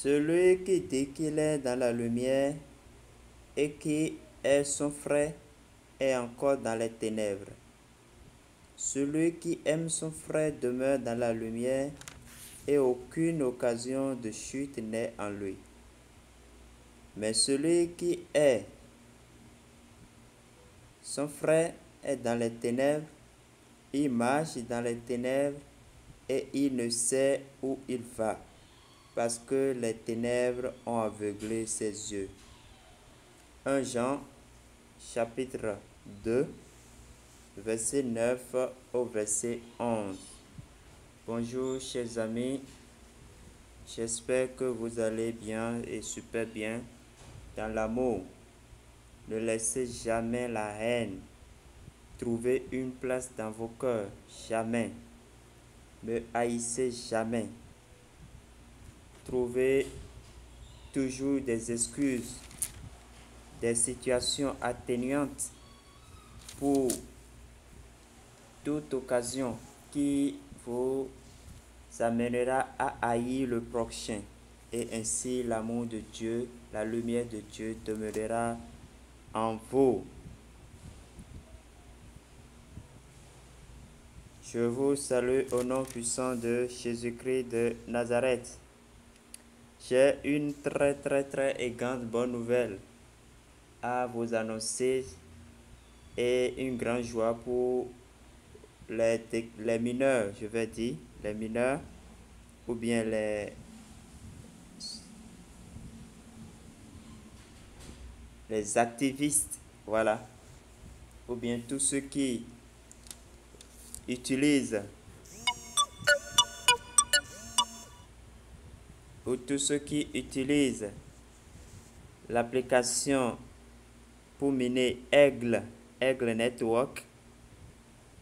Celui qui dit qu'il est dans la lumière et qui est son frère est encore dans les ténèbres. Celui qui aime son frère demeure dans la lumière et aucune occasion de chute n'est en lui. Mais celui qui est son frère est dans les ténèbres, il marche dans les ténèbres et il ne sait où il va, parce que les ténèbres ont aveuglé ses yeux. 1 Jean chapitre 2, verset 9 au verset 11. Bonjour chers amis, j'espère que vous allez bien et super bien dans l'amour. Ne laissez jamais la haine trouver une place dans vos cœurs, jamais. Ne haïssez jamais. Trouvez toujours des excuses, des situations atténuantes pour toute occasion qui vous amènera à haïr le prochain. Et ainsi l'amour de Dieu, la lumière de Dieu demeurera en vous. Je vous salue au nom puissant de Jésus-Christ de Nazareth. J'ai une très et grande bonne nouvelle à vous annoncer et une grande joie pour les mineurs, je vais dire, les mineurs ou bien les activistes, voilà, ou bien tous ceux qui utilisent l'application pour miner Aigle Network.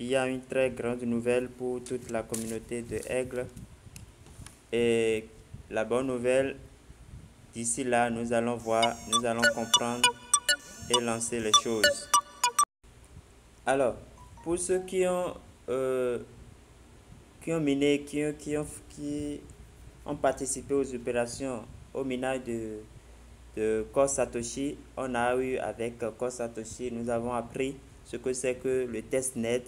Il y a une très grande nouvelle pour toute la communauté de Aigle. Et la bonne nouvelle, d'ici là, nous allons voir, nous allons comprendre et lancer les choses. Alors, pour ceux qui ont miné, qui ont participé aux opérations au minage de Core Satoshi, on a eu avec Core Satoshi, nous avons appris ce que c'est que le testnet.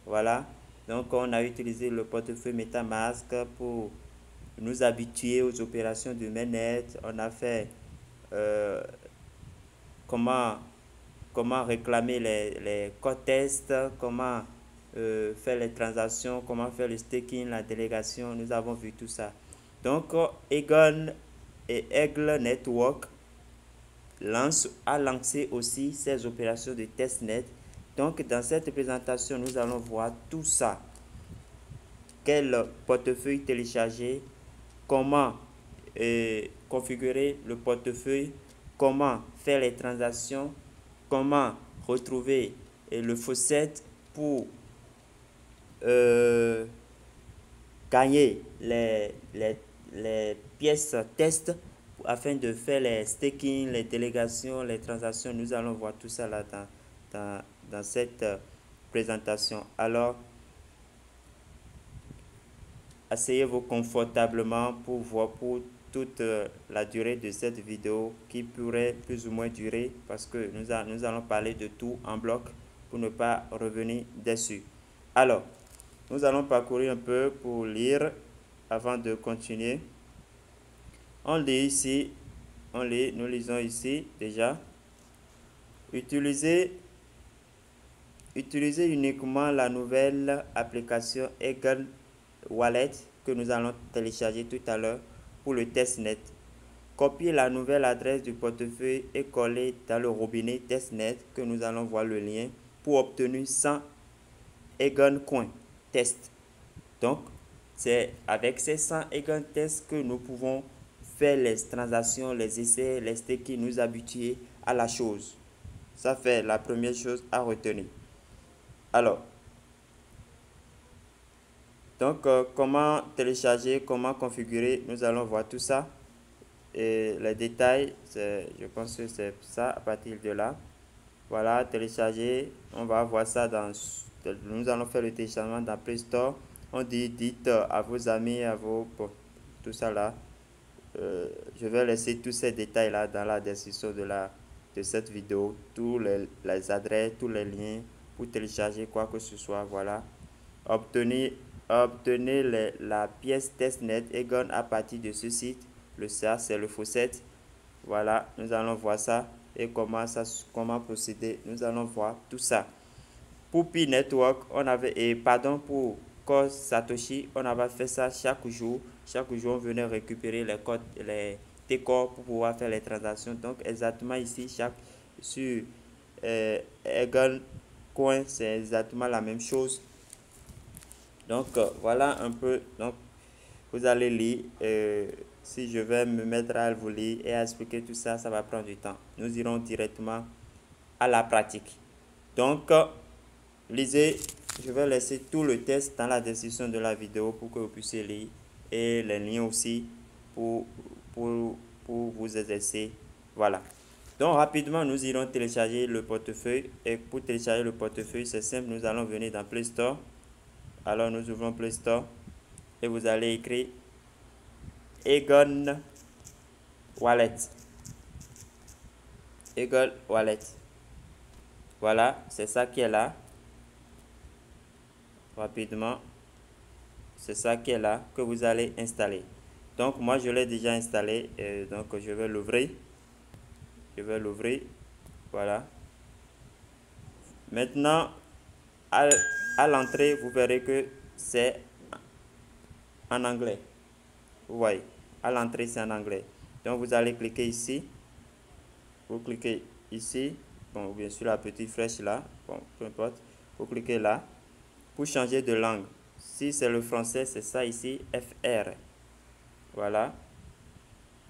Voilà, donc on a utilisé le portefeuille MetaMask pour nous habituer aux opérations de mainnet. On a fait comment réclamer les codes tests, comment faire les transactions, comment faire le staking, la délégation. Nous avons vu tout ça. Donc, Egon et Aigle Network a lancé aussi ses opérations de testnet. Donc, dans cette présentation, nous allons voir tout ça. Quel portefeuille télécharger, comment configurer le portefeuille, comment faire les transactions, comment retrouver le faucet pour gagner les pièces test afin de faire les staking, les délégations, les transactions. Nous allons voir tout ça là dans cette présentation. Alors, asseyez-vous confortablement pour voir pour toute la durée de cette vidéo qui pourrait plus ou moins durer parce que nous allons parler de tout en bloc pour ne pas revenir dessus. Alors, nous allons parcourir un peu pour lire avant de continuer. On lit ici, nous lisons ici déjà. Utilisez uniquement la nouvelle application Eagle Wallet que nous allons télécharger tout à l'heure pour le testnet. Copiez la nouvelle adresse du portefeuille et collez dans le robinet testnet que nous allons voir le lien pour obtenir 100 Egon Coin test. Donc, c'est avec ces 100 Egon tests que nous pouvons faire les transactions, les essais, les staking, nous habituer à la chose. Ça fait la première chose à retenir. Alors, donc, comment télécharger, comment configurer, nous allons voir tout ça. Et les détails, je pense que c'est ça à partir de là. Voilà, télécharger, on va voir ça nous allons faire le téléchargement dans Play Store. On dit, dites à vos amis, tout ça là. je vais laisser tous ces détails-là dans la description de cette vidéo. Tous les adresses, tous les liens pour télécharger quoi que ce soit. Voilà. Obtenez la pièce testnet Egon à partir de ce site. Ça, c'est le faucet. Voilà, nous allons voir ça et comment procéder. Nous allons voir tout ça. Pour Pi Network, pour Core Satoshi, on avait fait ça chaque jour. Chaque jour, on venait récupérer les codes, les T-Core pour pouvoir faire les transactions. Donc, exactement ici, sur Egon Coin, c'est exactement la même chose. Donc, voilà un peu. Donc, vous allez lire. Si je vais me mettre à vous lire et à expliquer tout ça, ça va prendre du temps. Nous irons directement à la pratique. Donc, lisez, je vais laisser tout le test dans la description de la vidéo pour que vous puissiez lire et les liens aussi pour vous exercer. Voilà. Donc, rapidement, nous irons télécharger le portefeuille. Et pour télécharger le portefeuille, c'est simple. Nous allons venir dans Play Store. Alors, nous ouvrons Play Store et vous allez écrire Egon Wallet. Egon Wallet. Voilà, c'est ça qui est là. Rapidement, c'est ça qui est là que vous allez installer. Donc, moi, je l'ai déjà installé. Donc, je vais l'ouvrir. Voilà. Maintenant, à l'entrée, vous verrez que c'est en anglais. Vous voyez, à l'entrée, c'est en anglais. Donc, vous allez cliquer ici. Vous cliquez ici. Bon, bien sûr, la petite flèche là. Bon, peu importe. Vous cliquez là. Pour changer de langue. Si c'est le français, c'est ça ici, FR. Voilà.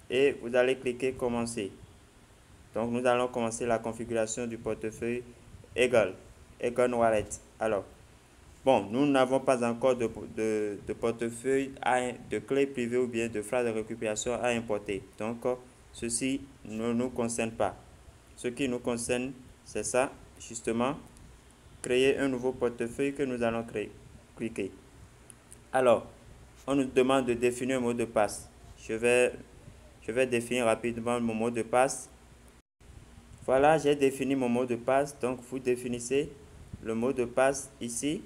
Et vous allez cliquer commencer. Donc, nous allons commencer la configuration du portefeuille Egon Wallet. Alors, bon, nous n'avons pas encore de portefeuille, de clé privée ou bien de phrase de récupération à importer. Donc, ceci ne nous concerne pas. Ce qui nous concerne, c'est ça, justement, créer un nouveau portefeuille que nous allons cliquer. Alors, on nous demande de définir un mot de passe. Je vais définir rapidement mon mot de passe. Voilà, j'ai défini mon mot de passe. Donc, vous définissez le mot de passe ici.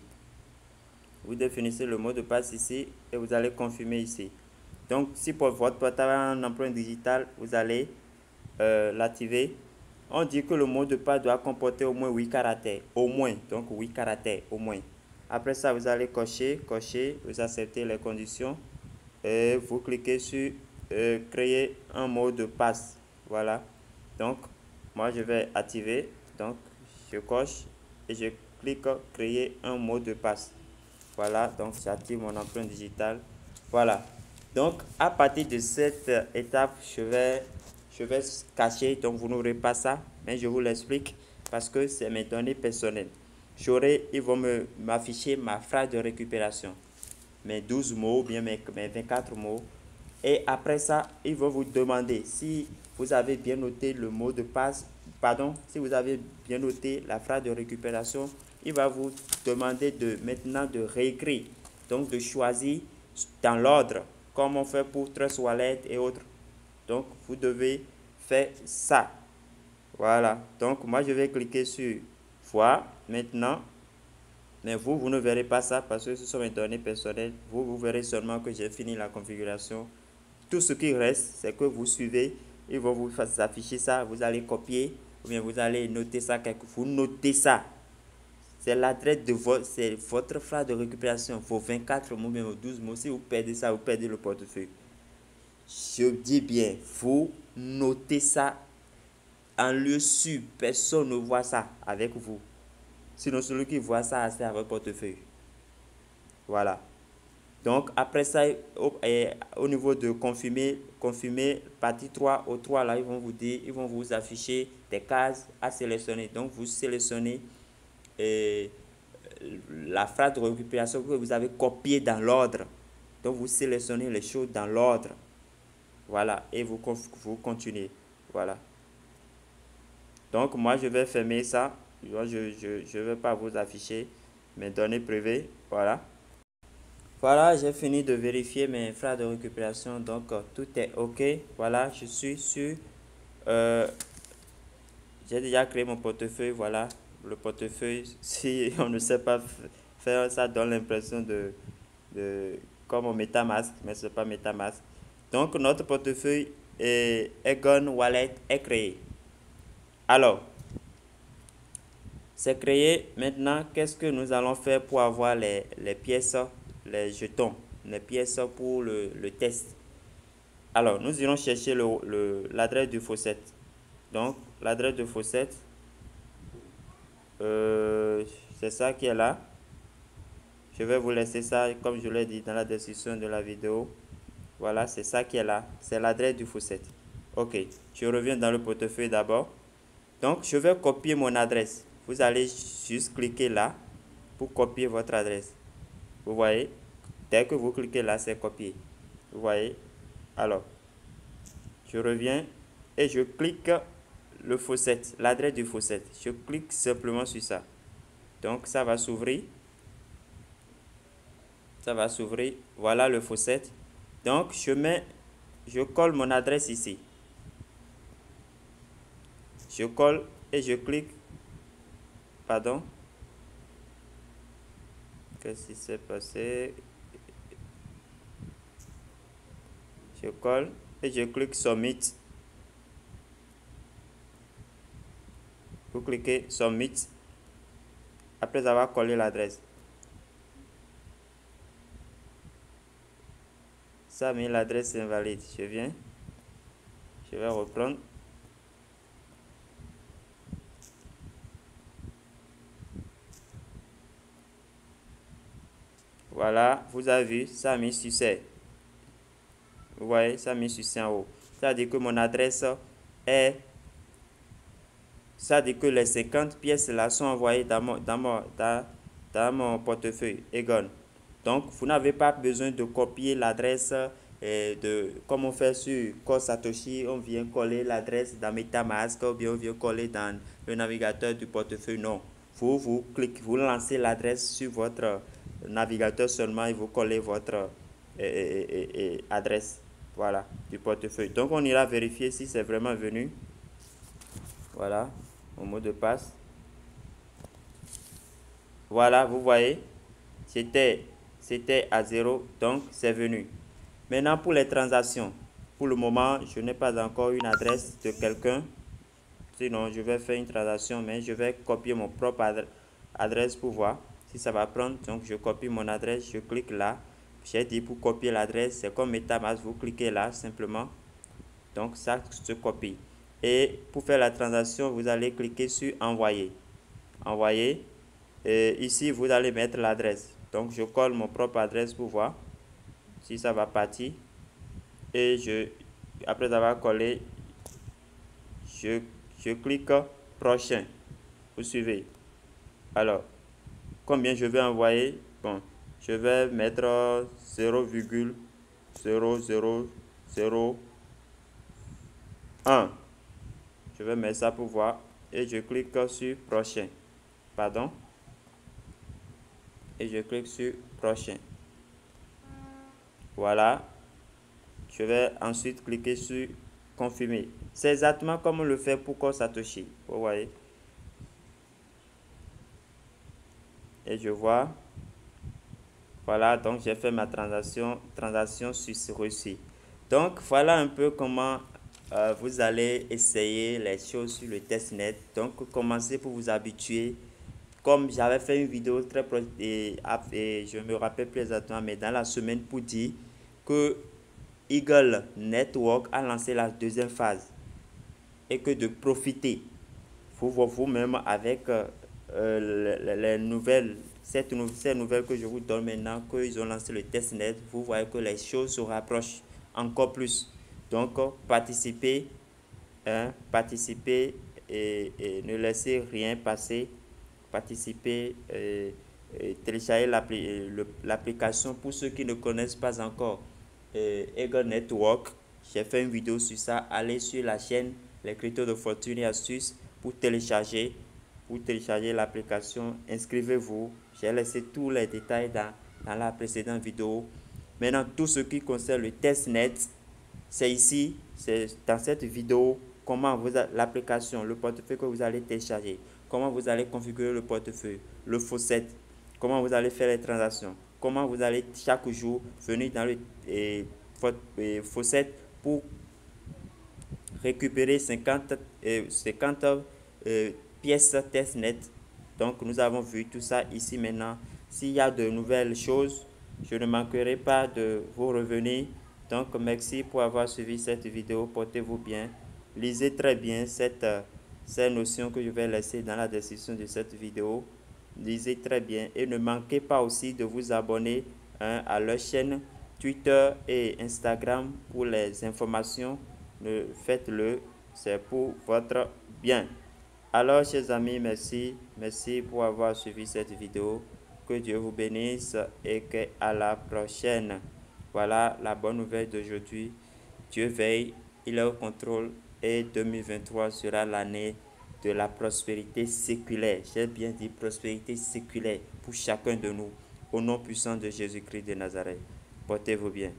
Vous définissez le mot de passe ici et vous allez confirmer ici. Donc, si pour votre portable a un empreinte digitale, vous allez l'activer. On dit que le mot de passe doit comporter au moins 8 caractères. Au moins, donc 8 caractères, au moins. Après ça, vous allez cocher, vous acceptez les conditions et vous cliquez sur créer un mot de passe. Voilà. Donc, moi, je vais activer. Donc, je coche et je clique créer un mot de passe. Voilà, donc j'active mon empreinte digitale. Voilà. Donc, à partir de cette étape, je vais cacher. Donc, vous n'aurez pas ça, mais je vous l'explique parce que c'est mes données personnelles. Ils vont m'afficher ma phrase de récupération, mes 12 mots, bien mes 24 mots. Et après ça, ils vont vous demander si vous avez bien noté le mot de passe, si vous avez bien noté la phrase de récupération, il va vous demander maintenant de réécrire, donc de choisir dans l'ordre, comme on fait pour Trust Wallet et autres. Donc, vous devez faire ça. Voilà. Donc, moi, je vais cliquer sur voir maintenant. Mais vous ne verrez pas ça parce que ce sont mes données personnelles. Vous verrez seulement que j'ai fini la configuration. Tout ce qui reste, c'est que vous suivez. Ils vont vous afficher ça. Vous allez copier ou bien vous allez noter ça. Vous notez ça. C'est l'adresse de votre phrase de récupération. Vos 24 mots, même vos 12 mots. Si vous perdez ça, vous perdez le portefeuille. Je dis bien, vous notez ça en lieu sûr. Personne ne voit ça avec vous. Sinon, celui qui voit ça, c'est avec votre portefeuille. Voilà. Donc, après ça, au niveau de confirmer, partie 3, au 3, là, ils vont vous afficher des cases à sélectionner. Donc, vous sélectionnez la phrase de récupération que vous avez copiée dans l'ordre. Donc, vous sélectionnez les choses dans l'ordre. Voilà. Et vous continuez. Voilà. Donc, moi, je vais fermer ça. Je ne vais pas vous afficher mes données privées. Voilà. Voilà, j'ai fini de vérifier mes frais de récupération, donc tout est OK. Voilà, je suis sur... j'ai déjà créé mon portefeuille, voilà. Le portefeuille, si on ne sait pas faire, ça donne l'impression de comme au MetaMask, mais ce n'est pas MetaMask. Donc notre portefeuille Egon Wallet est créé. Alors, c'est créé. Maintenant, qu'est-ce que nous allons faire pour avoir les pièces, les jetons, les pièces pour le test? Alors, nous irons chercher l'adresse du faucet. Donc, l'adresse du faucet, c'est ça qui est là. Je vais vous laisser ça, comme je l'ai dit dans la description de la vidéo. Voilà, c'est ça qui est là. C'est l'adresse du faucet. Ok, je reviens dans le portefeuille d'abord. Donc, je vais copier mon adresse. Vous allez juste cliquer là pour copier votre adresse. Vous voyez, dès que vous cliquez là, c'est copié. Vous voyez, alors, je reviens et je clique le faucet, l'adresse du faucet. Je clique simplement sur ça. Donc, ça va s'ouvrir. Ça va s'ouvrir. Voilà le faucet. Donc, je colle mon adresse ici. Je colle et je clique. Pardon. Qu'est-ce qui s'est passé? Je colle et je clique Submit. Vous cliquez Submit après avoir collé l'adresse. Ça a mis l'adresse invalide. Je viens. Je vais reprendre. Voilà, vous avez vu, ça a mis succès. Vous voyez, ça a mis succès en haut. Ça veut dire que mon adresse est... Ça veut dire que les 50 pièces là sont envoyées dans mon portefeuille Egon. Donc, vous n'avez pas besoin de copier l'adresse comme on fait sur Core Satoshi. On vient coller l'adresse dans MetaMask ou bien on vient coller dans le navigateur du portefeuille. Non. Vous cliquez, vous lancez l'adresse sur votre navigateur seulement et vous collez votre adresse, voilà, du portefeuille. Donc, on ira vérifier si c'est vraiment venu. Voilà, mon mot de passe. Voilà, vous voyez, c'était à 0, donc c'est venu. Maintenant, pour les transactions, pour le moment, je n'ai pas encore une adresse de quelqu'un. Sinon, je vais faire une transaction, mais je vais copier mon propre adresse pour voir si ça va prendre. Donc, je copie mon adresse, je clique là. J'ai dit pour copier l'adresse, c'est comme MetaMask, vous cliquez là simplement. Donc, ça se copie. Et pour faire la transaction, vous allez cliquer sur Envoyer. Envoyer. Et ici, vous allez mettre l'adresse. Donc, je colle mon propre adresse pour voir si ça va partir. Et après avoir collé, je clique Prochain. Vous suivez. Alors, combien je vais envoyer? Bon, je vais mettre 0,0001. Je vais mettre ça pour voir. Et je clique sur Prochain. Pardon. Et je clique sur Prochain. Voilà. Je vais ensuite cliquer sur Confirmer. C'est exactement comme on le fait pour Core Satoshi. Vous voyez. Et je vois. Voilà, donc j'ai fait ma transaction reçue. Donc voilà un peu comment vous allez essayer les choses sur le testnet. Donc commencez pour vous habituer. Comme j'avais fait une vidéo très proche et je me rappelle plus exactement, mais dans la semaine pour dire que Eagle Network a lancé la deuxième phase et que de profiter vous-même avec les nouvelles, ces nouvelles que je vous donne maintenant, qu'ils ont lancé le testnet, vous voyez que les choses se rapprochent encore plus. Donc, participez, hein, participez et ne laissez rien passer. Participez et téléchargez l'application pour ceux qui ne connaissent pas encore Eagle Network. J'ai fait une vidéo sur ça. Allez sur la chaîne Les Cryptos de Fortune et Astuces pour télécharger l'application. Inscrivez-vous. J'ai laissé tous les détails dans la précédente vidéo. Maintenant, tout ce qui concerne le testnet, c'est ici, c'est dans cette vidéo, comment l'application, le portefeuille que vous allez télécharger, comment vous allez configurer le portefeuille, le faucet, comment vous allez faire les transactions, comment vous allez chaque jour venir dans le faucet pour récupérer 50 pièces testnet. Donc nous avons vu tout ça ici maintenant. S'il y a de nouvelles choses, je ne manquerai pas de vous revenir. Donc merci pour avoir suivi cette vidéo. Portez-vous bien. Lisez très bien ces notions que je vais laisser dans la description de cette vidéo. Lisez très bien et ne manquez pas aussi de vous abonner à leur chaîne Twitter et Instagram pour les informations. Faites-le, c'est pour votre bien. Alors, chers amis, merci pour avoir suivi cette vidéo. Que Dieu vous bénisse et qu'à la prochaine. Voilà la bonne nouvelle d'aujourd'hui. Dieu veille, il est au contrôle et 2023 sera l'année de la prospérité séculaire. J'ai bien dit prospérité séculaire pour chacun de nous. Au nom puissant de Jésus-Christ de Nazareth. Portez-vous bien.